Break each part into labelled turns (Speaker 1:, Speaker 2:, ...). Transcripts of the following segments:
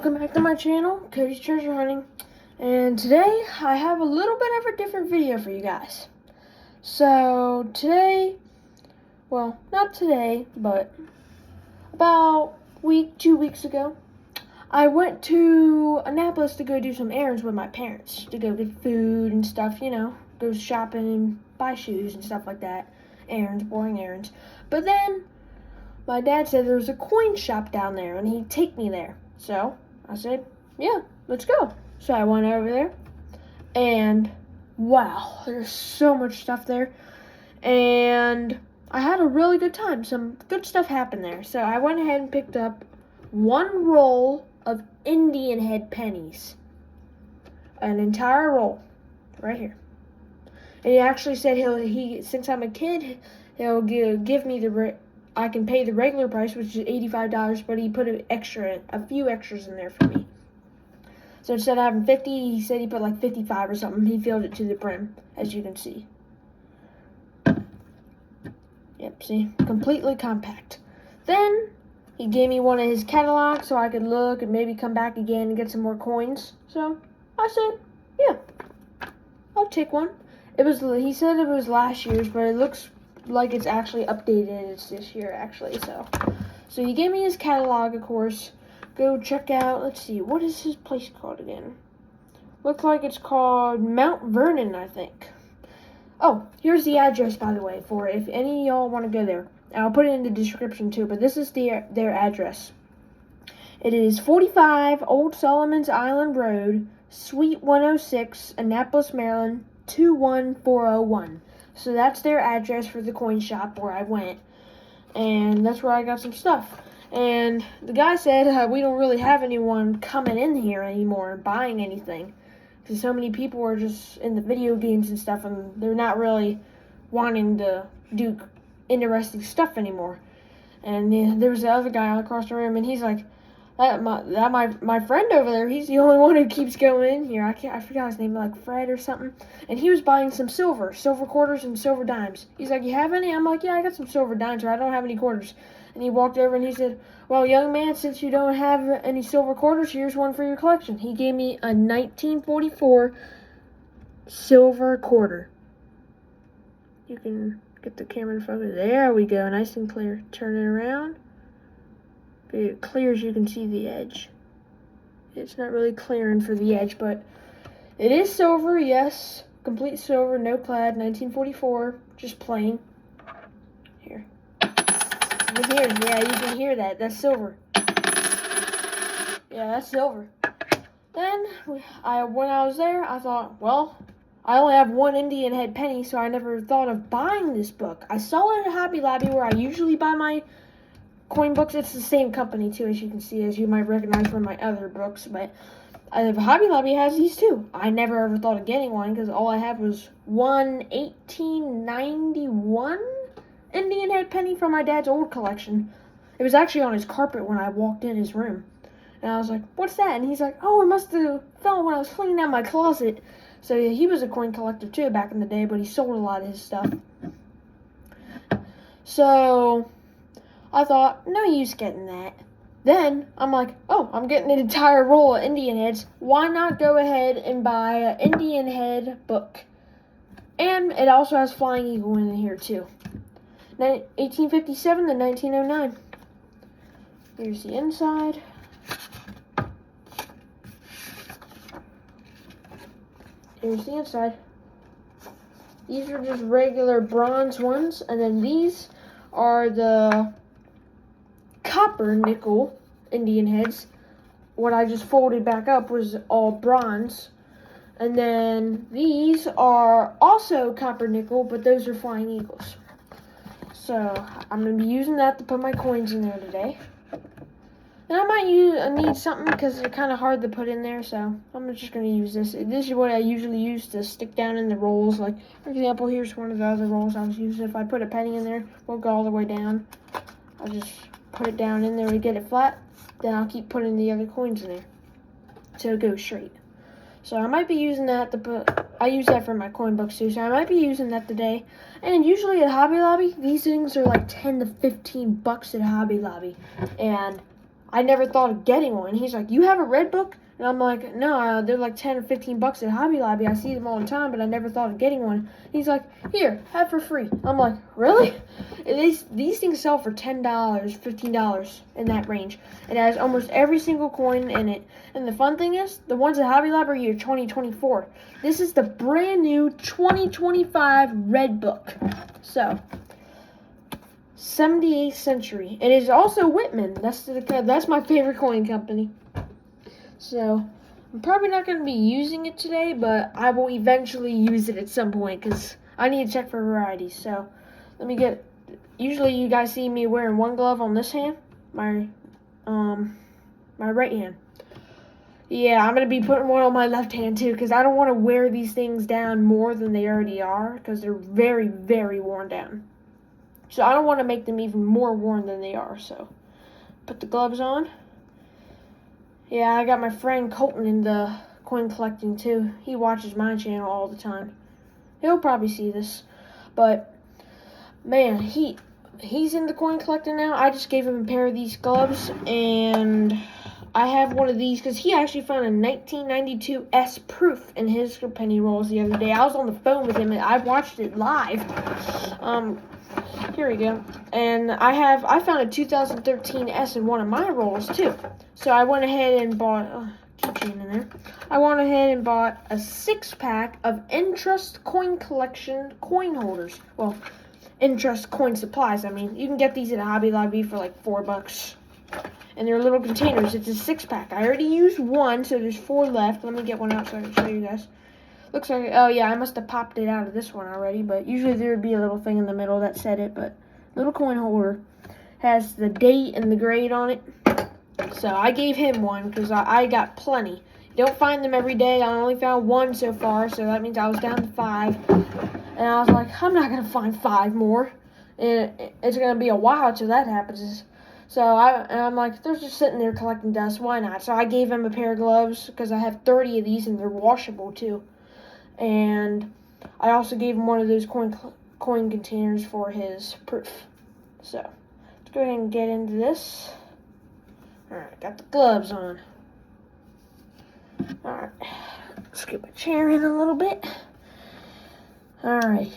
Speaker 1: welcome back to my channel, Cody's Treasure Hunting, and today I have a little bit of a different video for you guys. So today, well, not today, but about 2 weeks ago, I went to Annapolis to go do some errands with my parents, to go get food and stuff, you know, go shopping and buy shoes and stuff like that, errands, boring errands. But then my dad said there was a coin shop down there and he'd take me there. So I said, yeah, let's go. So I went over there and wow, there's so much stuff there. And I had a really good time. Some good stuff happened there. So I went ahead and picked up one roll of Indian Head Pennies. An entire roll right here. And he actually said since I'm a kid, he'll give me I can pay the regular price, which is $85, but he put a few extras in there for me. So instead of having 50, he said he put like 55 or something. He filled it to the brim, as you can see. Yep, see? Completely compact. Then he gave me one of his catalogs so I could look and maybe come back again and get some more coins. So I said, yeah, I'll take one. He said it was last year's, but it looks like it's actually updated. It's this year actually. So he gave me his catalog, of course. Go check out, let's see, what is his place called again? Looks like it's called Mount Vernon, I think. Oh, here's the address, by the way, for if any of y'all want to go there. I'll put it in the description too, but this is their address. It is 45 Old Solomon's Island Road, Suite 106, Annapolis, Maryland, 21401. So that's their address for the coin shop where I went. And that's where I got some stuff. And the guy said we don't really have anyone coming in here anymore and buying anything. Because so many people are just in the video games and stuff, and they're not really wanting to do interesting stuff anymore. And there was the other guy across the room, and he's like, my friend over there, he's the only one who keeps going in here. I forgot his name, like Fred or something. And he was buying some silver quarters and silver dimes. He's like, you have any? I'm like, yeah, I got some silver dimes, but I don't have any quarters. And he walked over and he said, well, young man, since you don't have any silver quarters, here's one for your collection. He gave me a 1944 silver quarter. You can get the camera in focus. There we go, nice and clear. Turn it around. It clears, you can see the edge. It's not really clearing for the edge, but it is silver, yes. Complete silver, no clad, 1944, just plain. Here. You can hear, yeah, you can hear that. That's silver. Yeah, that's silver. Then, when I was there, I thought, well, I only have one Indian Head Pennie, so I never thought of buying this book. I saw it at Hobby Lobby where I usually buy my coin books. It's the same company too, as you can see, as you might recognize from my other books, but Hobby Lobby has these too. I never ever thought of getting one because all I had was one 1891 Indian Head Pennie from my dad's old collection. It was actually on his carpet when I walked in his room, and I was like, what's that? And he's like, oh, it must have fell when I was cleaning out my closet. So yeah, he was a coin collector too back in the day, but he sold a lot of his stuff. So I thought, no use getting that. Then, I'm like, oh, I'm getting an entire roll of Indian Heads. Why not go ahead and buy an Indian Head book? And it also has Flying Eagle in here, too. 1857 to 1909. Here's the inside. Here's the inside. These are just regular bronze ones, and then these are the copper nickel Indian Heads. What I just folded back up was all bronze. And then these are also copper nickel, but those are Flying Eagles. So I'm going to be using that to put my coins in there today. And I might need something because they're kind of hard to put in there, so I'm just going to use this. This is what I usually use to stick down in the rolls. Like, for example, here's one of the other rolls I was using. If I put a penny in there, it won't go all the way down. I'll just put it down in there to get it flat. Then I'll keep putting the other coins in there so it goes straight. So I might be using that to put, I use that for my coin books too, so I might be using that today. And usually at Hobby Lobby, these things are like 10 to 15 bucks at Hobby Lobby. And I never thought of getting one. He's like, you have a red book? And I'm like, no, they're like 10 or 15 bucks at Hobby Lobby. I see them all the time, but I never thought of getting one. He's like, here, have for free. I'm like, really? And these things sell for $10, $15 in that range. It has almost every single coin in it. And the fun thing is, the ones at Hobby Lobby are 2024. This is the brand new 2025 red book. So, 78th century. It is also Whitman. That's my favorite coin company. So, I'm probably not going to be using it today, but I will eventually use it at some point because I need to check for varieties. So, let me get. Usually, you guys see me wearing one glove on this hand, my right hand. Yeah, I'm going to be putting one on my left hand too because I don't want to wear these things down more than they already are because they're very, very worn down. So, I don't want to make them even more worn than they are. So, put the gloves on. Yeah, I got my friend Colton into coin collecting too. He watches my channel all the time. He'll probably see this. But, man, he's into coin collecting now. I just gave him a pair of these gloves, and I have one of these because he actually found a 1992 S proof in his penny rolls the other day. I was on the phone with him, and I watched it live. Here we go. And I found a 2013 S in one of my rolls too. So I went ahead and bought keychain in there. I went ahead and bought a 6-pack of Entrust Coin Collection coin holders. Well, Entrust coin supplies. I mean, you can get these at Hobby Lobby for like $4. And they're little containers. It's a 6-pack. I already used one, so there's 4 left. Let me get one out so I can show you guys. Looks like, oh yeah, I must have popped it out of this one already, but usually there would be a little thing in the middle that said it, but little coin holder has the date and the grade on it. So I gave him one because I got plenty. You don't find them every day. I only found one so far, so that means I was down to 5. And I was like, I'm not going to find 5 more. And it's going to be a while till that happens. So I'm like, they're just sitting there collecting dust. Why not? So I gave him a pair of gloves because I have 30 of these and they're washable too. And I also gave him one of those coin containers for his proof. So, let's go ahead and get into this. Alright, got the gloves on. Alright, let's get my chair in a little bit. Alright,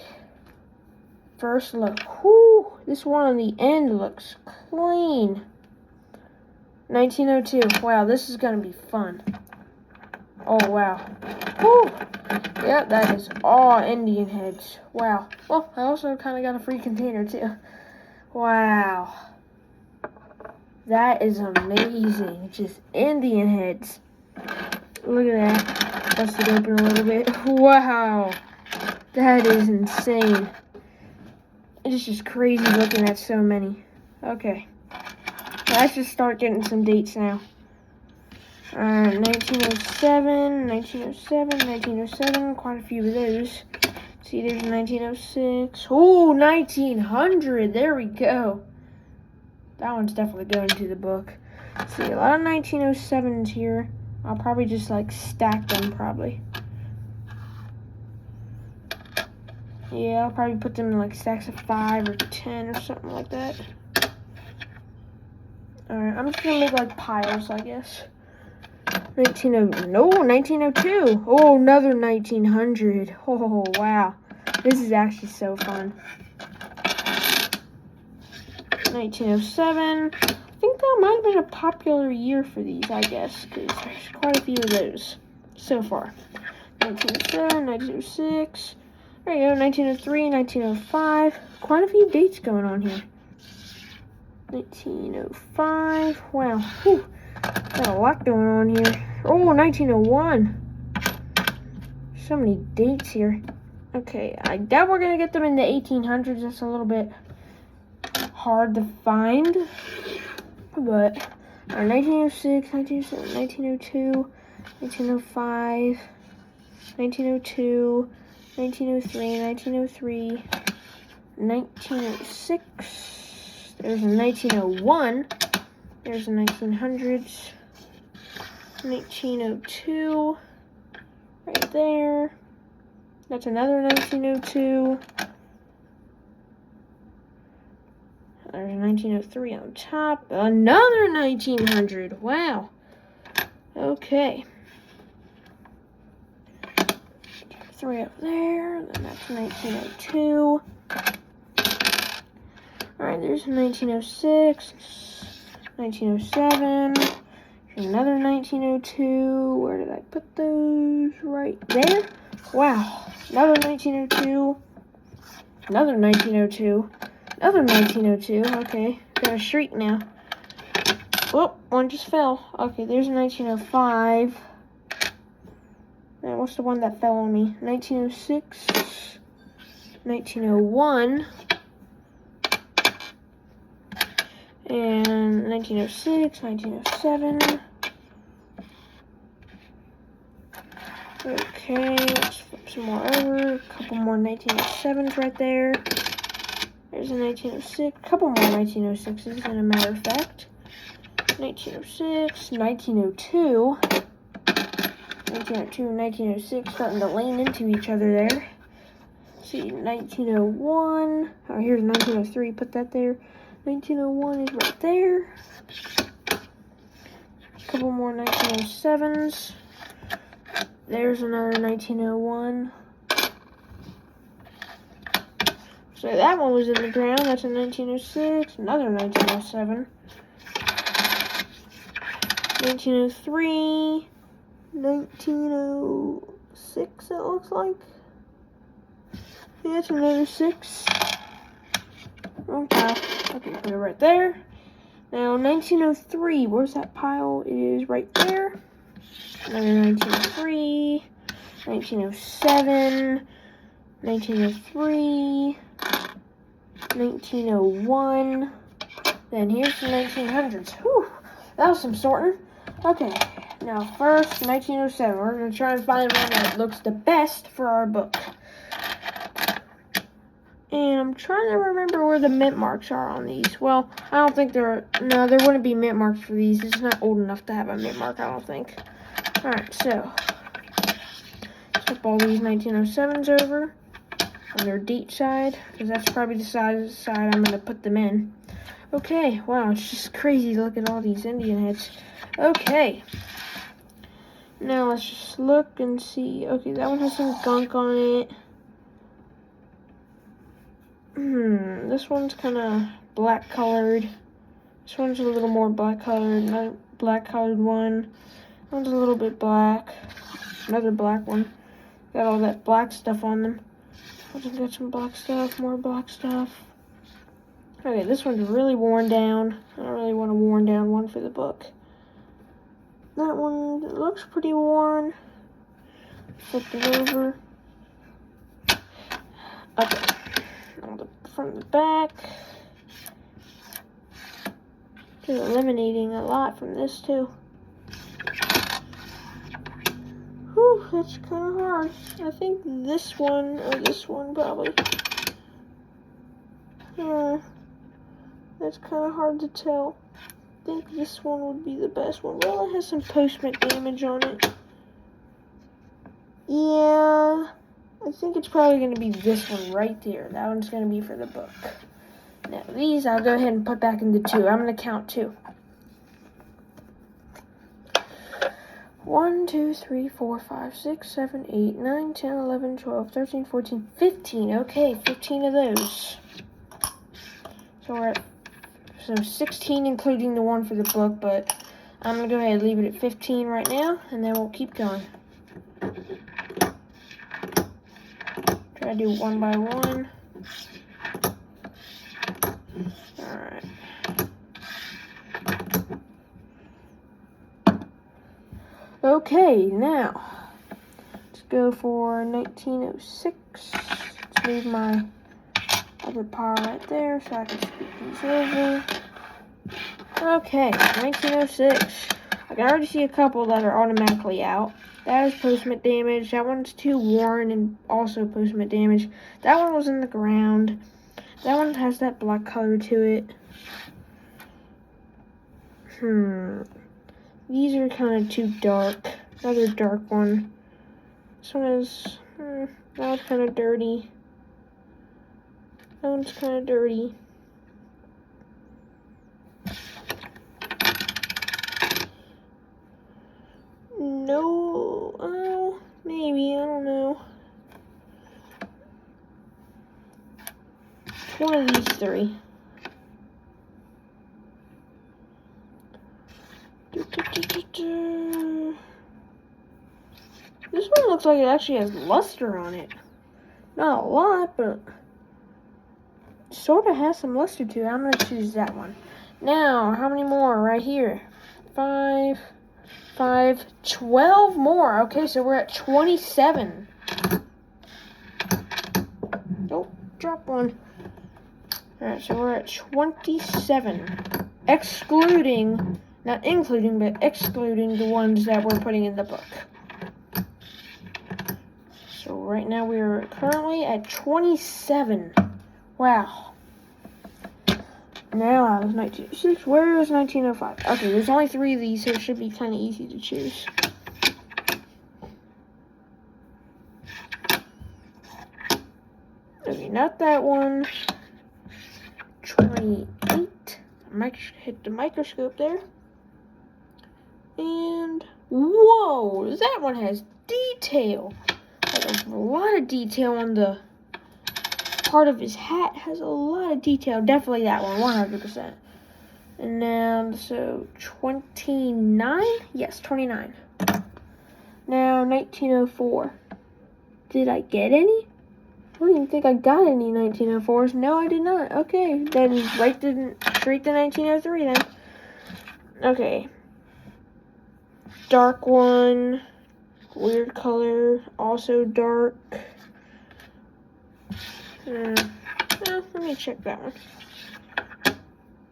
Speaker 1: first look. Whoo, this one on the end looks clean. 1902. Wow, this is going to be fun. Oh, wow. Whoo. Yep, that is all Indian heads. Wow. Well, I also kind of got a free container, too. Wow. That is amazing. Just Indian heads. Look at that. Bust it open a little bit. Wow. That is insane. It's just crazy looking at so many. Okay. Let's just start getting some dates now. 1907, 1907, 1907, quite a few of those. See, there's 1906. Oh, 1900, there we go. That one's definitely going to the book. See, a lot of 1907s here. I'll probably just, like, stack them, probably. Yeah, I'll probably put them in, like, stacks of 5 or 10 or something like that. Alright, I'm just gonna make, like, piles, I guess. 1902. Oh, another 1900. Oh, wow. This is actually so fun. 1907. I think that might have been a popular year for these, I guess, because there's quite a few of those so far. 1907, 1906. There you go, 1903, 1905. Quite a few dates going on here. 1905. Wow. Whew. Got a lot going on here. Oh, 1901. So many dates here. Okay, I doubt we're going to get them in the 1800s. That's a little bit hard to find. But 1906, 1907, 1902, 1905, 1902, 1903, 1903, 1906. There's a 1901. There's the 1900s. 1902. Right there. That's another 1902. There's a 1903 on top. Another 1900. Wow. Okay. 3 up there. Then that's 1902. Alright, there's a 1906. 1907. Another 1902. Where did I put those? Right there. Wow. Another 1902. Another 1902. Another 1902. Okay. Got a shriek now. Whoop. One just fell. Okay, there's a 1905. And what's the one that fell on me? 1906. 1901. And 1906, 1907. Okay, let's flip some more over. A couple more 1907s right there. There's a 1906, a couple more 1906s, as a matter of fact. 1906, 1902. 1902 and 1906 starting to lean into each other there. Let's see, 1901. Oh, here's 1903, put that there. 1901 is right there. A couple more 1907s. There's another 1901. So that one was in the ground. That's a 1906. Another 1907. 1903. 1906, it looks like. Yeah, that's another 6. Okay. Okay, put it right there. Now, 1903, where's that pile? It is right there. Another 1903, 1907, 1903, 1901. Then here's the 1900s. Whew, that was some sorting. Okay, now first, 1907. We're going to try and find one that looks the best for our book. And I'm trying to remember where the mint marks are on these. Well, I don't think there wouldn't be mint marks for these. It's not old enough to have a mint mark, I don't think. Alright, so, flip all these 1907s over on their deep side, because that's probably the side I'm going to put them in. Okay, wow, it's just crazy to look at all these Indian heads. Okay, now let's just look and see. Okay, that one has some gunk on it. This one's kind of black colored. This one's a little more black colored. Another black colored one. One's a little bit black. Another black one. Got all that black stuff on them. I'll just get some black stuff, more black stuff. Okay, this one's really worn down. I don't really want a worn down one for the book. That one looks pretty worn. Flip it over. Okay. From the back. Just eliminating a lot from this too. Whew, that's kind of hard. I think this one or this one probably. That's kind of hard to tell. I think this one would be the best one. Well, it has some postment damage on it. Yeah. I think it's probably going to be this one right there. That one's going to be for the book. Now, these I'll go ahead and put back into 2. I'm going to count 2. 1, 2, 3, 4, 5, 6, 7, 8, 9, 10, 11, 12, 13, 14, 15. Okay, 15 of those. So we're at 16, including the one for the book, but I'm going to go ahead and leave it at 15 right now, and then we'll keep going. Try to do one by one. Alright. Okay, now let's go for 1906. Let's leave my other pile right there so I can scoot these over. Okay, 1906. I can already see a couple that are automatically out. That is postment damage. That one's too worn and also postment damage. That one was in the ground. That one has that black color to it. These are kind of too dark. Another dark one. This one is, that one's kind of dirty. That one's kind of dirty. three. This one looks like it actually has luster on it. Not a lot, but sort of has some luster to it. I'm going to choose that one. Now, how many more? Right here. 5, 12 more. Okay, so we're at 27. Oh, drop one. Alright, so we're at 27. Excluding, not including, but excluding the ones that we're putting in the book. So right now we are currently at 27. Wow. Now I was 1906. Where is 1905? Okay, there's only 3 of these, so it should be kind of easy to choose. Okay, not that one. 28. I might hit the microscope there. And whoa, that one has detail. Like a lot of detail on the part of his hat. Has a lot of detail. Definitely that one, 100%. And now, so 29? Yes, 29. Now 1904. Did I get any? I don't even think I got any 1904s. No, I did not. Okay, then straight to 1903 then. Okay. Dark one. Weird color. Also dark. Let me check that one.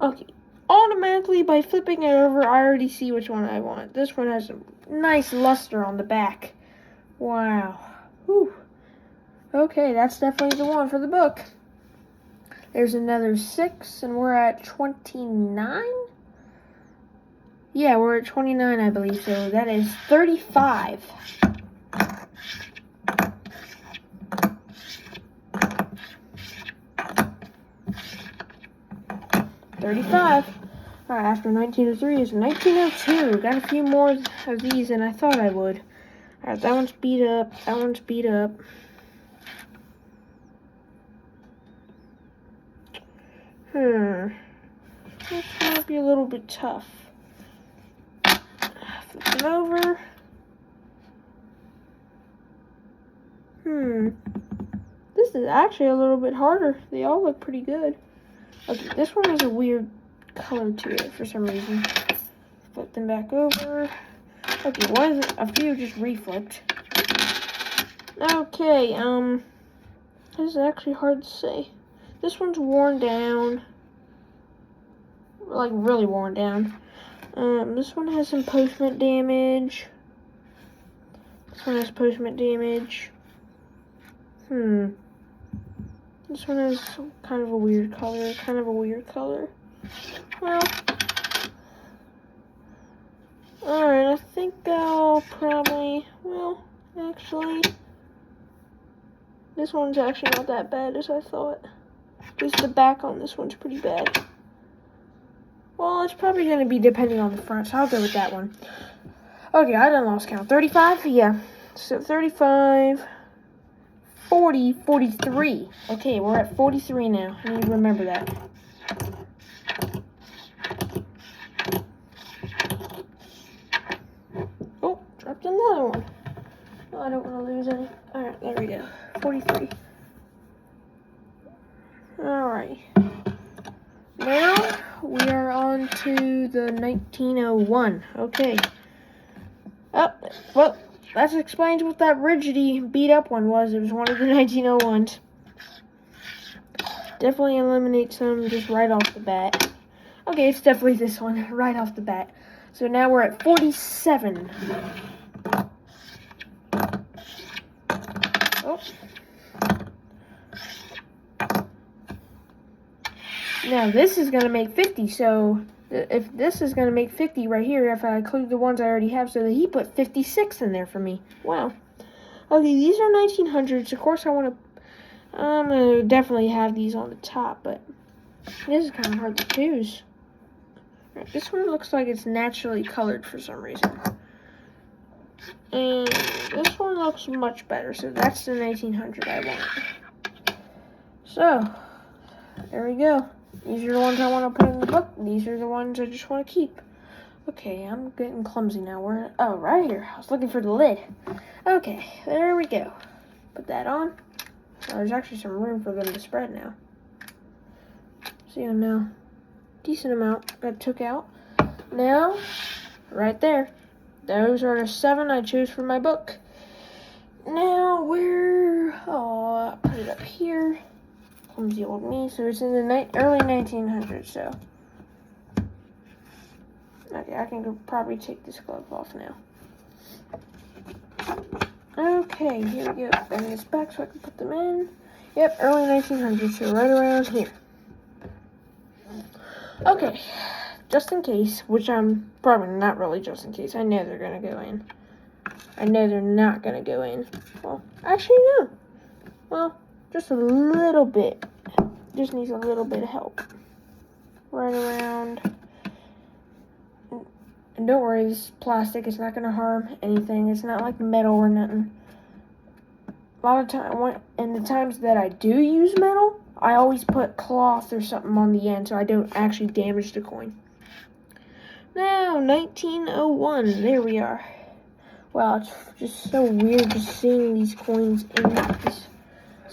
Speaker 1: Okay. Automatically, by flipping it over, I already see which one I want. This one has a nice luster on the back. Wow. Whew. Okay, that's definitely the one for the book. There's another 6, and we're at 29? Yeah, we're at 29, I believe, so that is 35. Alright, after 1903 is 1902. Got a few more of these than I thought I would. Alright, that one's beat up. That one's beat up. This might be a little bit tough. Flip it over. This is actually a little bit harder. They all look pretty good. Okay, this one has a weird color to it for some reason. Flip them back over. Okay, a few just reflipped. Okay, this is actually hard to say. This one's worn down. Like, really worn down. This one has some postment damage. This one has postment damage. This one has kind of a weird color. Well, alright, I think I'll probably, well, actually, this one's actually not that bad as I thought. Just the back on this one's pretty bad. Well, it's probably going to be depending on the front, so I'll go with that one. Okay, I done lost count. 35? Yeah. So 35, 40, 43. Okay, we're at 43 now. I need to remember that. Oh, dropped another one. Oh, I don't want to lose any. Alright, there we go. 43. Alright. Now, we are on to the 1901. Okay. Oh, well, that explains what that rigidy beat up one was. It was one of the 1901s. Definitely eliminate some just right off the bat. Okay, it's definitely this one right off the bat. So now we're at 47. Oh. Now this is going to make 50, so if this is going to make 50 right here, if I include the ones I already have, so that he put 56 in there for me. Wow. Okay, these are 1900s. Of course, I'm going to definitely have these on the top, but this is kind of hard to choose. Right, this one looks like it's naturally colored for some reason. And this one looks much better, so that's the 1900 I want. So, There we go. These are the ones I want to put in the book. These are the ones I just want to keep. Okay, I'm getting clumsy now. Where? Oh, right here. I was looking for the lid. Okay, there we go. Put that on. Oh, there's actually some room for them to spread now. So you know, decent amount that took out. Now, right there. Those are the 7 I chose for my book. Now, I'll put it up here. Clumsy old me. So it's in the early 1900s, so. Okay, I can go probably take this glove off now. Okay, here we go. Bend this back so I can put them in. Yep, early 1900s, so right around here. Okay, just in case, which I'm probably not really just in case. I know they're going to go in. I know they're not going to go in. Well, actually, no. Well, just a little bit. Just needs a little bit of help. Right around. And don't worry, this is plastic. It's not going to harm anything. It's not like metal or nothing. A lot of time, in the times that I do use metal, I always put cloth or something on the end so I don't actually damage the coin. Now, 1901. There we are. Wow, it's just so weird just seeing these coins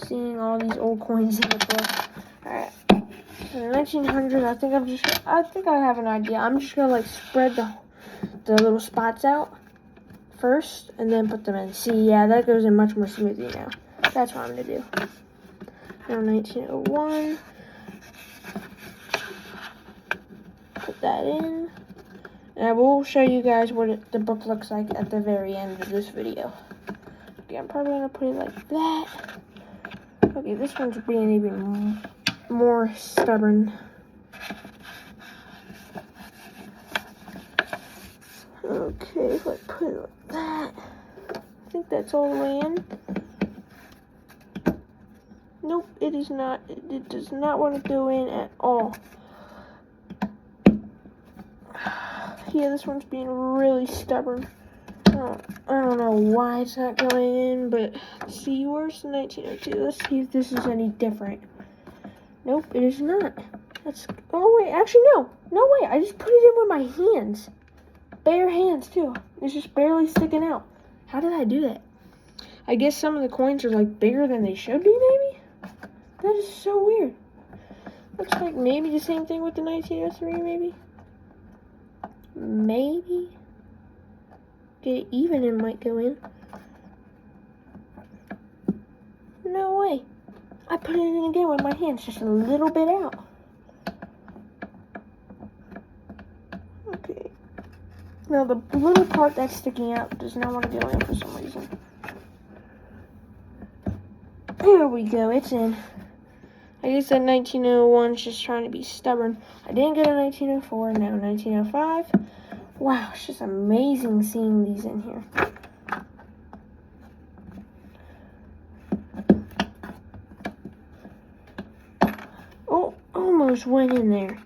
Speaker 1: seeing all these old coins in the book. Alright. So the 1900s, I think I have an idea. I'm just gonna like spread the little spots out first and then put them in. See, yeah, that goes in much more smoothly now. That's what I'm gonna do. Now 1901. Put that in. And I will show you guys what the book looks like at the very end of this video. Okay, I'm probably going to put it like that. Okay, this one's being even more stubborn. Okay, if I put it like that. I think that's all the way in. Nope, it is not. It does not want to go in at all. Yeah, this one's being really stubborn. I don't know why it's not going in, but see, where's the 1902? Let's see if this is any different. Nope, it is not. Oh wait, actually no. No way, I just put it in with my hands. Bare hands too. It's just barely sticking out. How did I do that? I guess some of the coins are like bigger than they should be, maybe? That is so weird. Looks like maybe the same thing with the 1903, maybe? Maybe get it even and might go in. No way. I put it in again with my hands, just a little bit out. Okay. Now the little part that's sticking out does not want to go in for some reason. There we go, it's in. I guess that 1901 is just trying to be stubborn. I didn't get a 1904, now 1905. Wow, it's just amazing seeing these in here. Oh, almost went in there.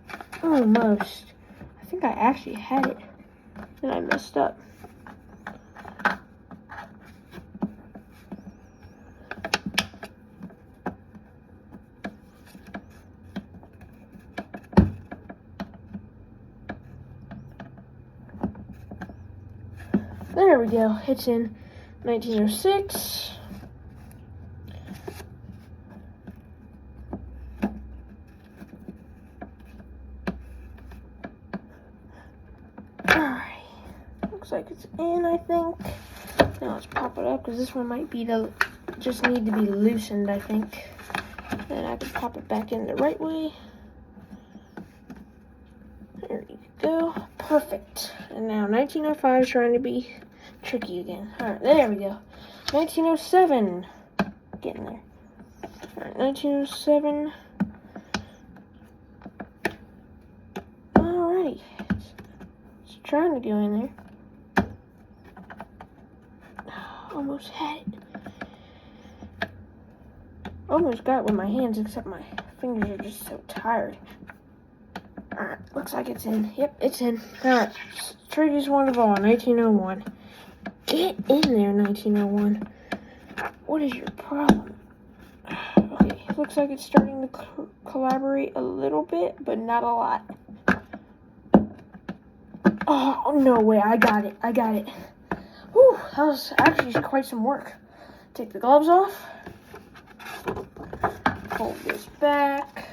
Speaker 1: Almost. I think I actually had it. And I messed up. There we go. It's in 1906. Alright. Looks like it's in, I think. Now let's pop it up because this one might be just need to be loosened, I think. Then I can pop it back in the right way. There you go. Perfect. And now 1905 is trying to be tricky again. Alright, there we go. 1907. Getting there. Alright, 1907. Alright. It's trying to go in there. Almost had it. Almost got it with my hands, except my fingers are just so tired. Alright, looks like it's in. Yep, it's in. Alright, trickiest one of all, 1901. Get in there, 1901. What is your problem? Okay, looks like it's starting to collaborate a little bit, but not a lot. Oh, no way. I got it. Whew, that was actually quite some work. Take the gloves off. Fold this back.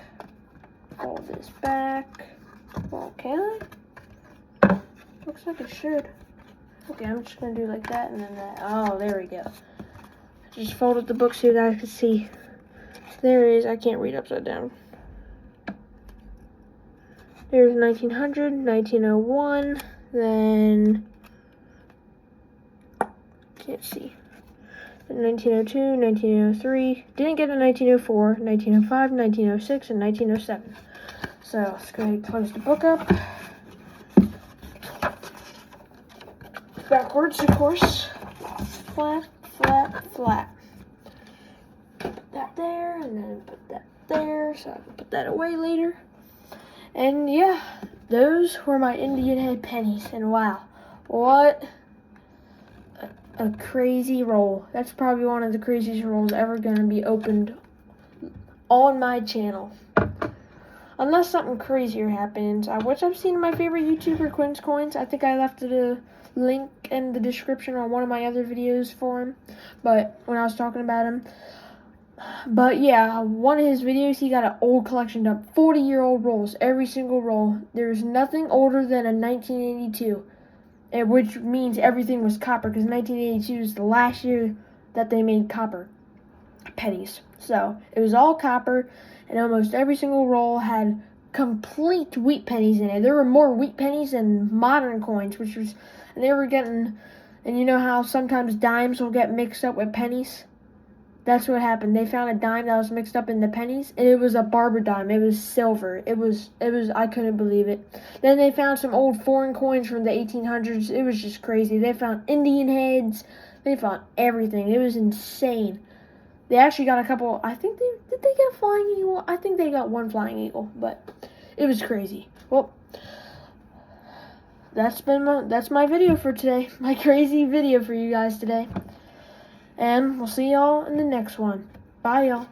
Speaker 1: Well, can I? Looks like it should. Okay, I'm just going to do like that and then that. Oh, there we go. Just folded the book so you guys can see. There it is. I can't read upside down. There's 1900, 1901, then, can't see, 1902, 1903, didn't get a 1904, 1905, 1906, and 1907. So let's go ahead and close the book up. Backwards, of course. Flat, flat, flat. Put that there, and then put that there, so I can put that away later. And yeah, those were my Indian Head Pennies, and wow, what a crazy roll. That's probably one of the craziest rolls ever going to be opened on my channel. Unless something crazier happens, which I've seen in my favorite YouTuber, Quinn's Coins. I think I left a link in the description on one of my other videos for him, but when I was talking about him. But yeah, one of his videos, he got an old collection of 40-year-old rolls, every single roll. There's nothing older than a 1982, which means everything was copper, because 1982 is the last year that they made copper pennies. So it was all copper, and almost every single roll had complete wheat pennies in it. There were more wheat pennies than modern coins, and they were getting, and you know how sometimes dimes will get mixed up with pennies? That's what happened. They found a dime that was mixed up in the pennies, and it was a barber dime. It was silver. It was, I couldn't believe it. Then they found some old foreign coins from the 1800s. It was just crazy. They found Indian heads. They found everything. It was insane. They actually got a couple, did they get a flying eagle? I think they got one flying eagle, but it was crazy. Well, that's my video for today. My crazy video for you guys today. And we'll see y'all in the next one. Bye, y'all.